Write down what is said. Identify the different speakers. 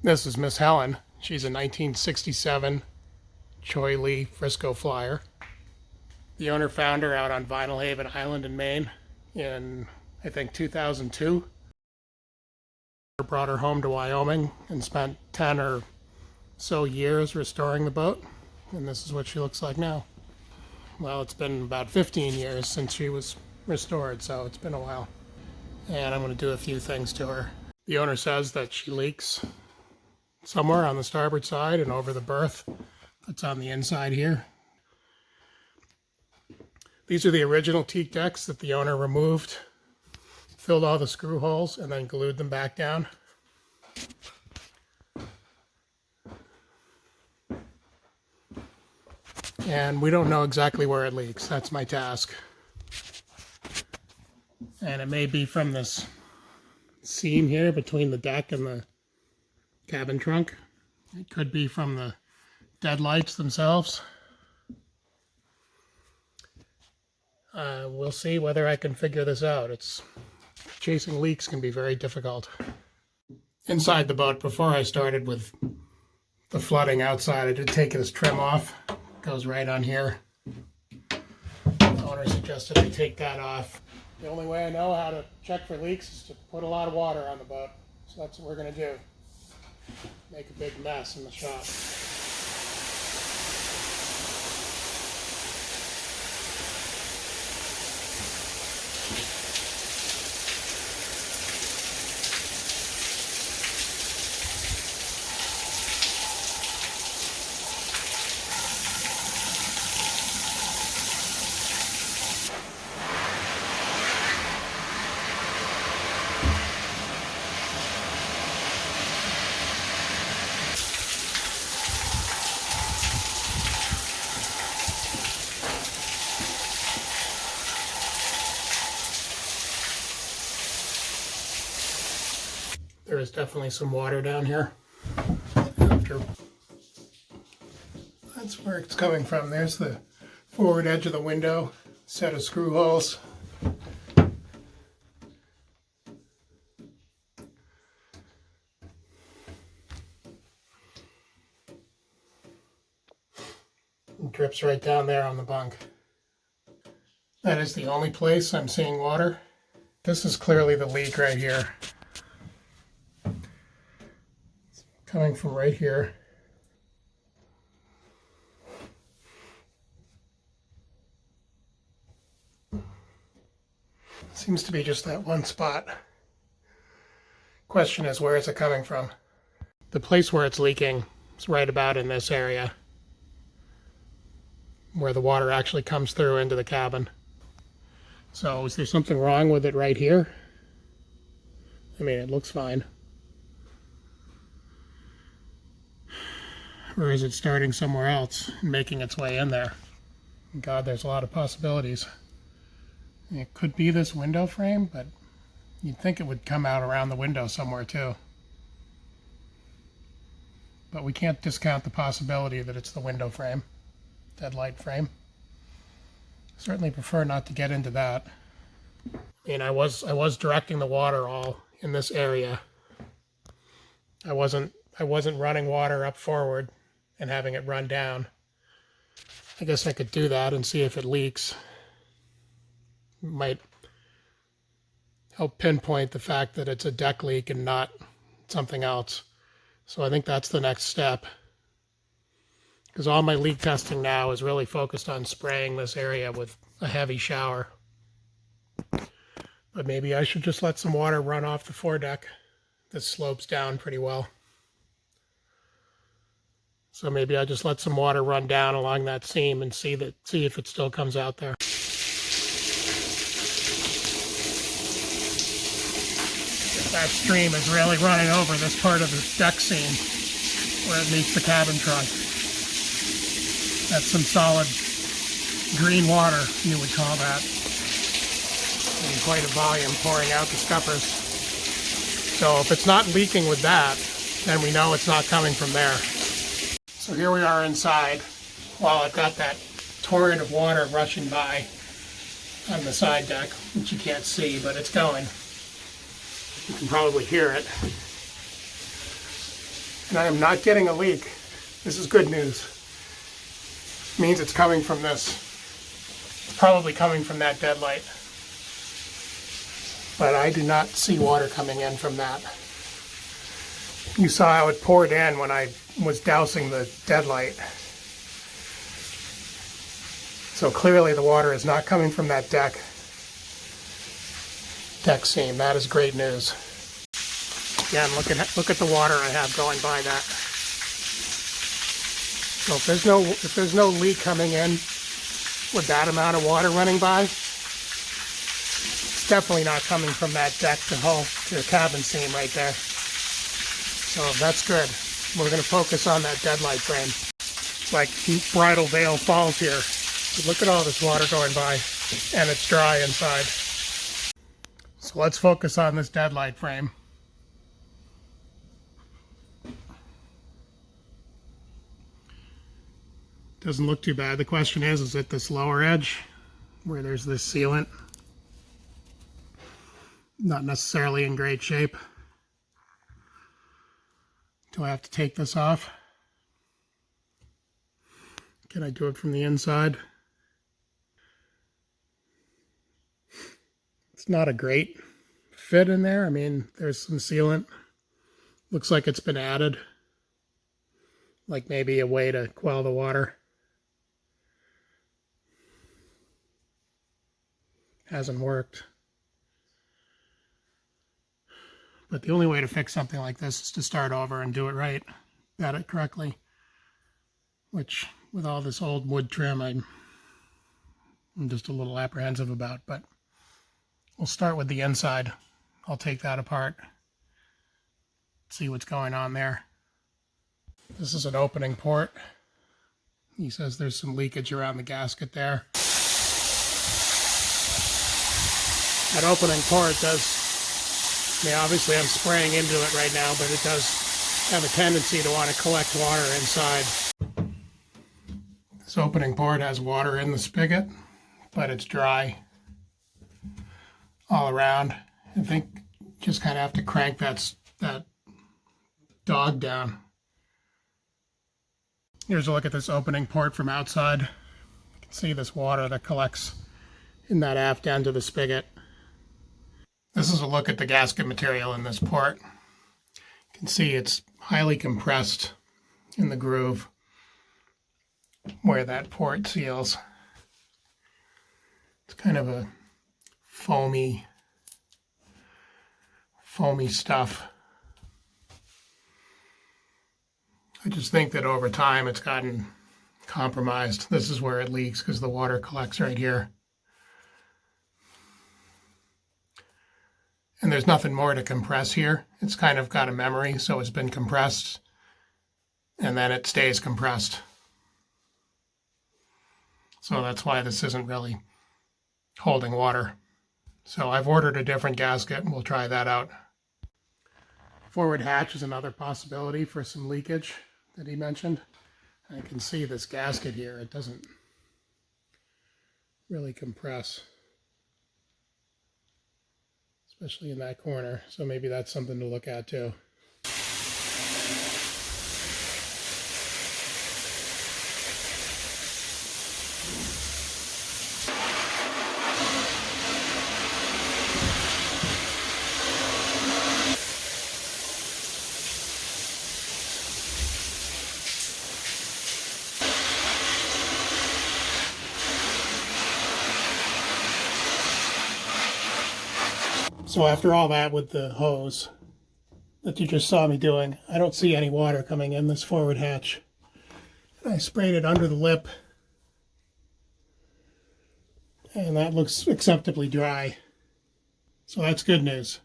Speaker 1: This is Miss Helen. She's a 1967 Cheoy Lee Frisco Flyer. The owner found her out on Vinyl Haven Island in Maine in, I think, 2002. Brought her home to Wyoming and spent 10 or so years restoring the boat. And this is what she looks like now. Well, it's been about 15 years since she was restored, so it's been a while. And I'm going to do a few things to her. The owner says that she leaks somewhere on the starboard side and over the berth that's on the inside here. These are the original teak decks that the owner removed, filled all the screw holes, and then glued them back down. And we don't know exactly where it leaks. That's my task. And it may be from this seam here between the deck and the cabin trunk. It could be from the deadlights themselves. We'll see whether I can figure this out. Chasing leaks can be very difficult. Inside the boat, before I started with the flooding outside, I did take this trim off. It goes right on here. The owner suggested I take that off. The only way I know how to check for leaks is to put a lot of water on the boat. So that's what we're going to do. Make a big mess in the shop. There is definitely some water down here. That's where it's coming from. There's the forward edge of the window, set of screw holes. It drips right down there on the bunk. That is the only place I'm seeing water. This is clearly the leak right here. Coming from right here. Seems to be just that one spot. Question is, where is it coming from? The place where it's leaking is right about in this area, where the water actually comes through into the cabin. So is there something wrong with it right here? I mean, it looks fine. Or is it starting somewhere else and making its way in there? God, there's a lot of possibilities. It could be this window frame, but you'd think it would come out around the window somewhere too. But we can't discount the possibility that it's the window frame, deadlight frame. Certainly prefer not to get into that. I mean, I was directing the water all in this area. I wasn't running water up forward and having it run down. I guess I could do that and see if it leaks. It might help pinpoint the fact that it's a deck leak and not something else. So I think that's the next step. Because all my leak testing now is really focused on spraying this area with a heavy shower. But maybe I should just let some water run off the foredeck. This slopes down pretty well. So maybe I'll just let some water run down along that seam and see if it still comes out there. If that stream is really running over this part of the deck seam where it meets the cabin trunk. That's some solid green water, you would call that. And quite a volume pouring out the scuppers. So if it's not leaking with that, then we know it's not coming from there. So here we are inside. While I've got that torrent of water rushing by on the side deck, which you can't see, but it's going. You can probably hear it. and I am not getting a leak. This is good news. It means it's coming from this. It's probably coming from that dead light. But I do not see water coming in from that. You saw how it poured in when I was dousing the dead light. So clearly the water is not coming from that deck seam. That is great news. Again, look at the water I have going by that. So if there's no leak coming in with that amount of water running by, it's definitely not coming from that deck to hull to cabin seam right there. So that's good. We're going to focus on that dead light frame. It's like Bridal Veil Falls here. But look at all this water going by, and it's dry inside. So let's focus on this dead light frame. Doesn't look too bad. The question is it this lower edge where there's this sealant? Not necessarily in great shape. Do I have to take this off? Can I do it from the inside? It's not a great fit in there. I mean, there's some sealant. Looks like it's been added. Like maybe a way to quell the water. Hasn't worked. But the only way to fix something like this is to start over and do it right, bat it correctly. Which, with all this old wood trim, I'm just a little apprehensive about. But we'll start with the inside. I'll take that apart, see what's going on there. This is an opening port. He says there's some leakage around the gasket there. That opening port does, I mean, obviously I'm spraying into it right now, but it does have a tendency to want to collect water inside. This opening port has water in the spigot, but it's dry all around. I think just kind of have to crank that dog down. Here's a look at this opening port from outside. You can see this water that collects in that aft end of the spigot. This is a look at the gasket material in this port. You can see it's highly compressed in the groove where that port seals. It's kind of a foamy stuff. I just think that over time it's gotten compromised. This is where it leaks because the water collects right here. And there's nothing more to compress here. It's kind of got a memory, so it's been compressed, and then it stays compressed. So that's why this isn't really holding water. So I've ordered a different gasket, and we'll try that out. Forward hatch is another possibility for some leakage that he mentioned. I can see this gasket here. It doesn't really compress, especially in that corner. So maybe that's something to look at too. So after all that with the hose that you just saw me doing, I don't see any water coming in this forward hatch. I sprayed it under the lip, and that looks acceptably dry. So that's good news.